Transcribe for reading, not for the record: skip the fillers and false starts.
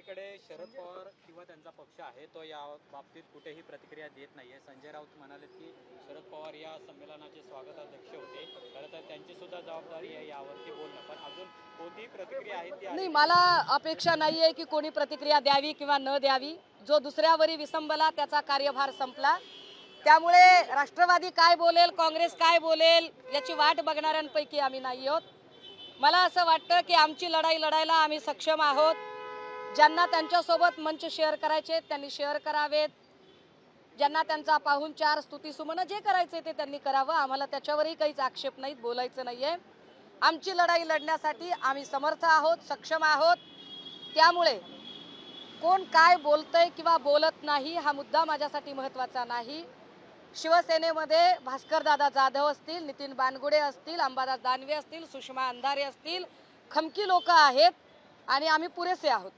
एकीकडे शरद पवार किंवा त्यांचा पक्ष आहे तो या बाबतीत कुठेही प्रतिक्रिया देत नाहीये। संजय राऊत म्हणाले की शरद पवार या संमेलनाचे स्वागताध्यक्ष होते, खरं तर त्यांची सुद्धा जबाबदारी आहे यावरती बोलणं, पण अजून कोणतीही प्रतिक्रिया आहे ती नाही। मला अपेक्षा नाहीये की कोणी प्रतिक्रिया द्यावी किंवा न द्यावी। जो दुसऱ्यावरी विसंबला त्याचा कार्यभार संपला। त्यामुळे राष्ट्रवादी काय बोलेल, काँग्रेस काय बोलेल याची वाट बघणाऱ्यांपैकी आम्ही नाही आहोत। मला असं वाटतं की आमची लढाई लढायला आम्ही सक्षम आहोत। ज्यांना त्यांच्यासोबत मंच शेअर करायचे त्यांनी शेअर करावेत, ज्यांना त्यांचा पाहुणचार स्तुतीसुमन जे करायचे ते त्यांनी करावं। आम्हाला त्याच्यावरही काहीच आक्षेप नाही, बोलायचं नाहीये। आमची लढाई लढण्यासाठी आम्ही समर्थ आहोत, सक्षम आहोत। त्यामुळे कोण काय बोलतंय किंवा बोलत नाही हा मुद्दा माझ्यासाठी महत्त्वाचा नाही। शिवसेनेमध्ये भास्करदादा जाधव असतील, नितीन बानगुडे असतील, अंबादास दानवे असतील, सुषमा अंधारे असतील, खमकी लोक आहेत आणि आम्ही पुरेसे आहोत।